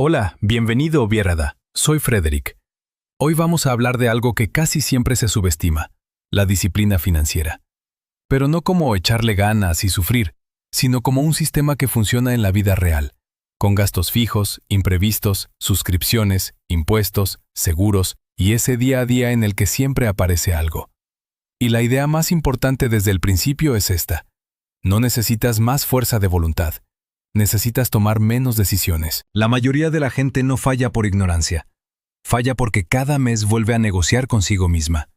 Hola, bienvenido, Vierada. Soy Frederick. Hoy vamos a hablar de algo que casi siempre se subestima, la disciplina financiera. Pero no como echarle ganas y sufrir, sino como un sistema que funciona en la vida real, con gastos fijos, imprevistos, suscripciones, impuestos, seguros y ese día a día en el que siempre aparece algo. Y la idea más importante desde el principio es esta: no necesitas más fuerza de voluntad. Necesitas tomar menos decisiones. La mayoría de la gente no falla por ignorancia. Falla porque cada mes vuelve a negociar consigo misma.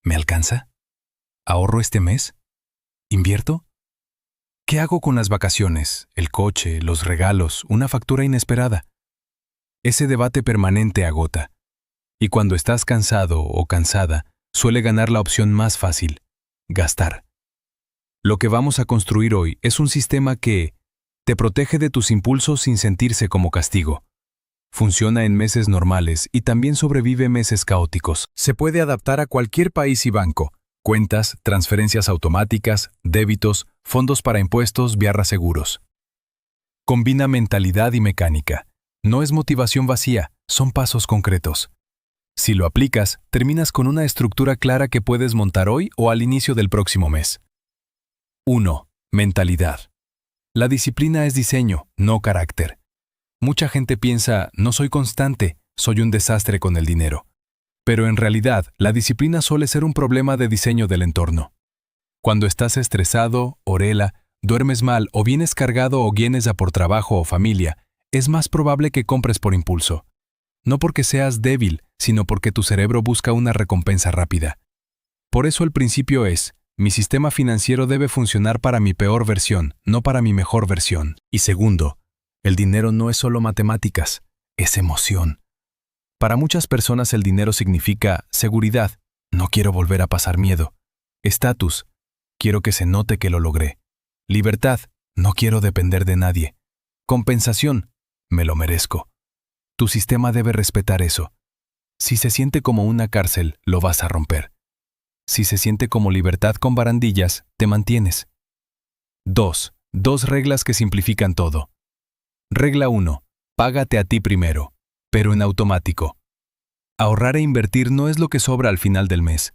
¿Me alcanza? ¿Ahorro este mes? ¿Invierto? ¿Qué hago con las vacaciones, el coche, los regalos, una factura inesperada? Ese debate permanente agota. Y cuando estás cansado o cansada, suele ganar la opción más fácil: gastar. Lo que vamos a construir hoy es un sistema que te protege de tus impulsos sin sentirse como castigo. Funciona en meses normales y también sobrevive meses caóticos. Se puede adaptar a cualquier país y banco: cuentas, transferencias automáticas, débitos, fondos para impuestos, seguros. Combina mentalidad y mecánica. No es motivación vacía, son pasos concretos. Si lo aplicas, terminas con una estructura clara que puedes montar hoy o al inicio del próximo mes. 1. Mentalidad. La disciplina es diseño, no carácter. Mucha gente piensa: no soy constante, soy un desastre con el dinero. Pero en realidad, la disciplina suele ser un problema de diseño del entorno. Cuando estás estresado, orela, duermes mal o vienes cargado o vienes a por trabajo o familia, es más probable que compres por impulso. No porque seas débil, sino porque tu cerebro busca una recompensa rápida. Por eso el principio es: mi sistema financiero debe funcionar para mi peor versión, no para mi mejor versión. Y segundo, el dinero no es solo matemáticas, es emoción. Para muchas personas el dinero significa seguridad: no quiero volver a pasar miedo. Estatus: quiero que se note que lo logré. Libertad: no quiero depender de nadie. Compensación: me lo merezco. Tu sistema debe respetar eso. Si se siente como una cárcel, lo vas a romper. Si se siente como libertad con barandillas, te mantienes. 2. Dos reglas que simplifican todo. Regla 1. Págate a ti primero, pero en automático. Ahorrar e invertir no es lo que sobra al final del mes.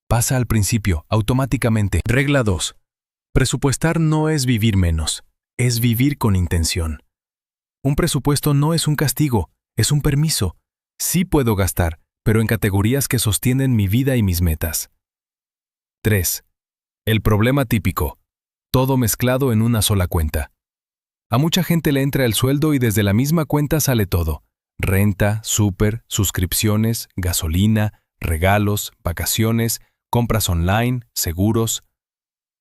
Pasa al principio, automáticamente. Regla 2. Presupuestar no es vivir menos, es vivir con intención. Un presupuesto no es un castigo, es un permiso. Sí puedo gastar, pero en categorías que sostienen mi vida y mis metas. 3. El problema típico: todo mezclado en una sola cuenta. A mucha gente le entra el sueldo y desde la misma cuenta sale todo: renta, súper, suscripciones, gasolina, regalos, vacaciones, compras online, seguros.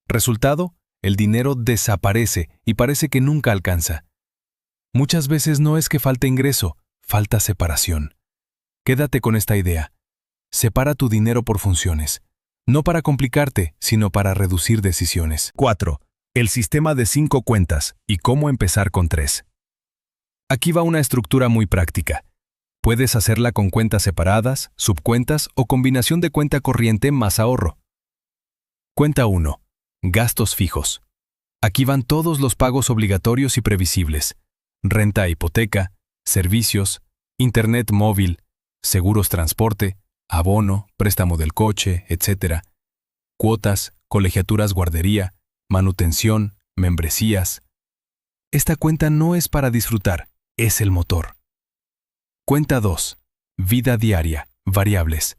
Resultado: el dinero desaparece y parece que nunca alcanza. Muchas veces no es que falte ingreso, falta separación. Quédate con esta idea: separa tu dinero por funciones. No para complicarte, sino para reducir decisiones. 4. El sistema de 5 cuentas y cómo empezar con 3. Aquí va una estructura muy práctica. Puedes hacerla con cuentas separadas, subcuentas o combinación de cuenta corriente más ahorro. Cuenta 1. Gastos fijos. Aquí van todos los pagos obligatorios y previsibles: renta, hipoteca, servicios, internet móvil, seguros, transporte, abono, préstamo del coche, etc. Cuotas, colegiaturas, guardería, manutención, membresías. Esta cuenta no es para disfrutar, es el motor. Cuenta 2. Vida diaria, variables.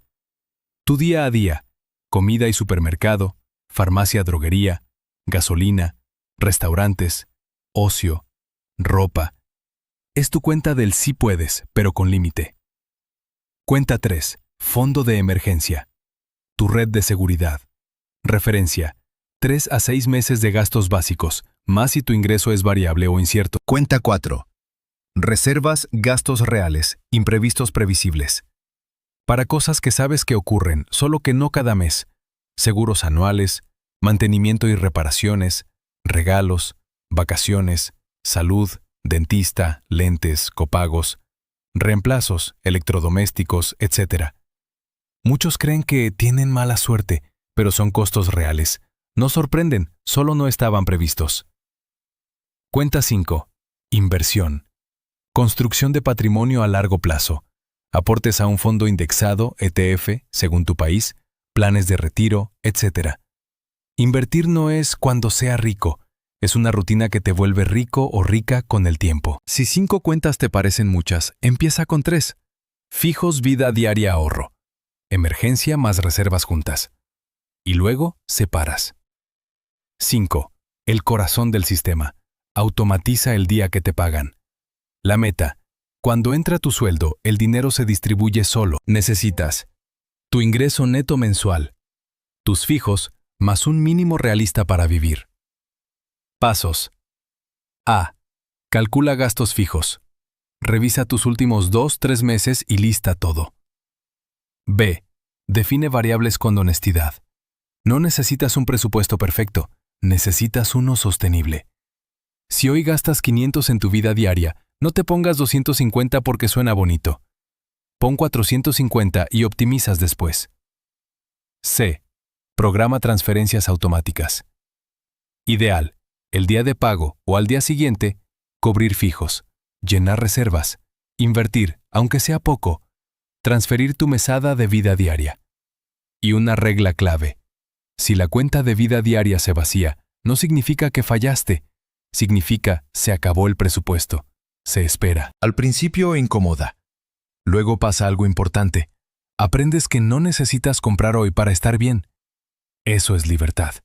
Tu día a día: comida y supermercado, farmacia, droguería, gasolina, restaurantes, ocio, ropa. Es tu cuenta del sí puedes, pero con límite. Cuenta 3. Fondo de emergencia. Tu red de seguridad. Referencia: 3 a 6 meses de gastos básicos, más si tu ingreso es variable o incierto. Cuenta 4. Reservas, gastos reales, imprevistos previsibles. Para cosas que sabes que ocurren, solo que no cada mes. Seguros anuales, mantenimiento y reparaciones, regalos, vacaciones, salud, dentista, lentes, copagos, reemplazos, electrodomésticos, etc. Muchos creen que tienen mala suerte, pero son costos reales. No sorprenden, solo no estaban previstos. Cuenta 5. Inversión. Construcción de patrimonio a largo plazo. Aportes a un fondo indexado, ETF, según tu país, planes de retiro, etc. Invertir no es cuando sea rico. Es una rutina que te vuelve rico o rica con el tiempo. Si 5 cuentas te parecen muchas, empieza con 3. Fijos, vida diaria, ahorro. Emergencia más reservas juntas. Y luego, separas. 5. El corazón del sistema. Automatiza el día que te pagan. La meta. Cuando entra tu sueldo, el dinero se distribuye solo. Necesitas tu ingreso neto mensual, tus fijos, más un mínimo realista para vivir. Pasos. A. Calcula gastos fijos. Revisa tus últimos 2-3 meses y lista todo. B. Define variables con honestidad. No necesitas un presupuesto perfecto, necesitas uno sostenible. Si hoy gastas 500 en tu vida diaria, no te pongas 250 porque suena bonito. Pon 450 y optimizas después. C. Programa transferencias automáticas. Ideal. El día de pago o al día siguiente, cubrir fijos, llenar reservas, invertir, aunque sea poco, transferir tu mesada de vida diaria. Y una regla clave. Si la cuenta de vida diaria se vacía, no significa que fallaste, significa se acabó el presupuesto. Se espera. Al principio incomoda. Luego pasa algo importante. Aprendes que no necesitas comprar hoy para estar bien. Eso es libertad.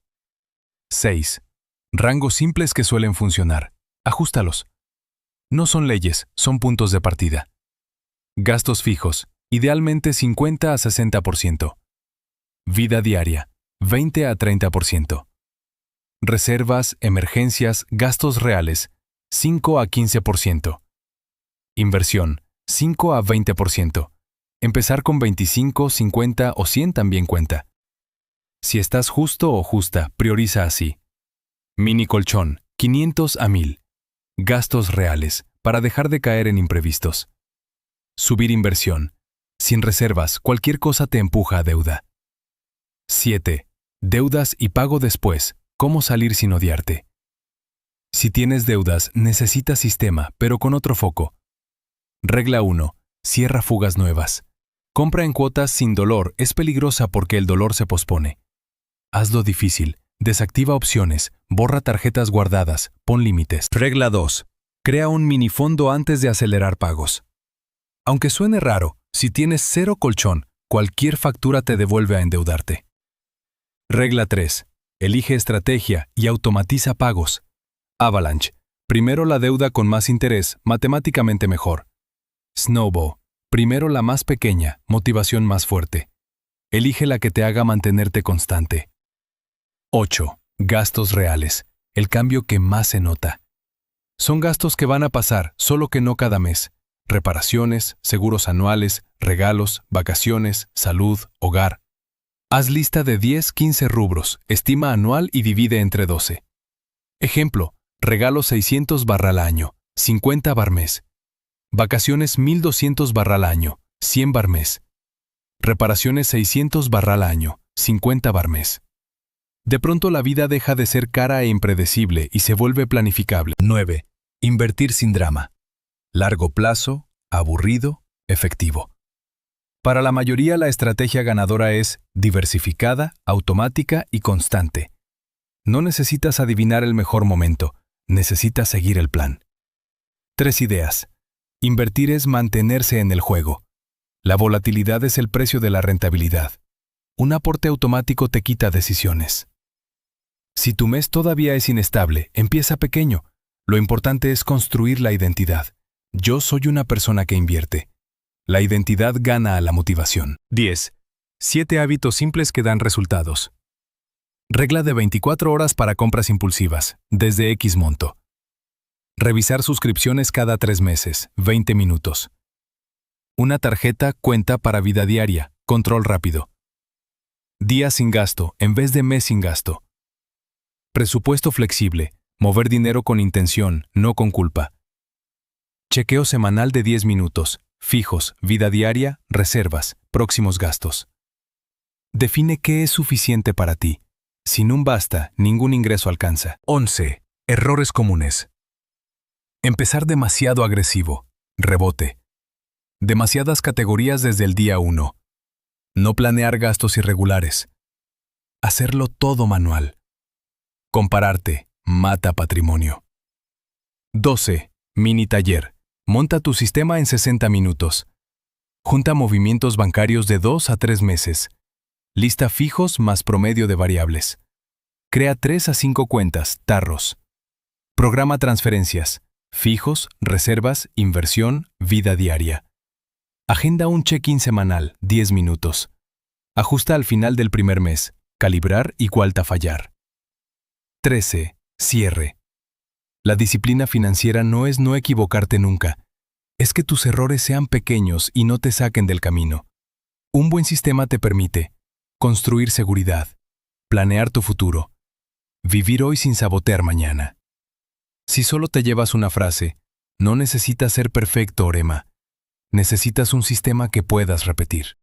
6. Rangos simples que suelen funcionar. Ajústalos. No son leyes, son puntos de partida. Gastos fijos, idealmente 50 a 60%. Vida diaria, 20 a 30%. Reservas, emergencias, gastos reales, 5 a 15%. Inversión, 5 a 20%. Empezar con 25, 50 o 100 también cuenta. Si estás justo o justa, prioriza así. Mini colchón, 500 a 1000. Gastos reales, para dejar de caer en imprevistos. Subir inversión. Sin reservas, cualquier cosa te empuja a deuda. 7. Deudas y pago después. ¿Cómo salir sin odiarte? Si tienes deudas, necesitas sistema, pero con otro foco. Regla 1. Cierra fugas nuevas. Compra en cuotas sin dolor es peligrosa porque el dolor se pospone. Hazlo difícil. Desactiva opciones, borra tarjetas guardadas, pon límites. Regla 2. Crea un minifondo antes de acelerar pagos. Aunque suene raro, si tienes 0 colchón, cualquier factura te devuelve a endeudarte. Regla 3. Elige estrategia y automatiza pagos. Avalanche. Primero la deuda con más interés, matemáticamente mejor. Snowball. Primero la más pequeña, motivación más fuerte. Elige la que te haga mantenerte constante. 8. Gastos reales. El cambio que más se nota. Son gastos que van a pasar, solo que no cada mes. Reparaciones, seguros anuales, regalos, vacaciones, salud, hogar. Haz lista de 10-15 rubros, estima anual y divide entre 12. Ejemplo, regalo 600 barra al año, 50 bar mes. Vacaciones 1200 barra al año, 100 bar mes. Reparaciones 600 barra al año, 50 bar mes. De pronto la vida deja de ser cara e impredecible y se vuelve planificable. 9. Invertir sin drama. Largo plazo, aburrido, efectivo. Para la mayoría la estrategia ganadora es diversificada, automática y constante. No necesitas adivinar el mejor momento, necesitas seguir el plan. 3 ideas. Invertir es mantenerse en el juego. La volatilidad es el precio de la rentabilidad. Un aporte automático te quita decisiones. Si tu mes todavía es inestable, empieza pequeño. Lo importante es construir la identidad. Yo soy una persona que invierte. La identidad gana a la motivación. 10. 7 hábitos simples que dan resultados. Regla de 24 horas para compras impulsivas, desde X monto. Revisar suscripciones cada 3 meses, 20 minutos. Una tarjeta cuenta para vida diaria, control rápido. Día sin gasto, en vez de mes sin gasto. Presupuesto flexible, mover dinero con intención, no con culpa. Chequeo semanal de 10 minutos, fijos, vida diaria, reservas, próximos gastos. Define qué es suficiente para ti. Sin un basta, ningún ingreso alcanza. 11. Errores comunes. Empezar demasiado agresivo. Rebote. Demasiadas categorías desde el día 1. No planear gastos irregulares. Hacerlo todo manual. Compararte mata patrimonio. 12. Mini taller. Monta tu sistema en 60 minutos. Junta movimientos bancarios de 2 a 3 meses. Lista fijos más promedio de variables. Crea 3 a 5 cuentas, tarros. Programa transferencias, fijos, reservas, inversión, vida diaria. Agenda un check-in semanal, 10 minutos. Ajusta al final del primer mes, calibrar y cualta fallar. 13. Cierre. La disciplina financiera no es no equivocarte nunca. Es que tus errores sean pequeños y no te saquen del camino. Un buen sistema te permite construir seguridad, planear tu futuro, vivir hoy sin sabotear mañana. Si solo te llevas una frase, no necesitas ser perfecto, Orema. Necesitas un sistema que puedas repetir.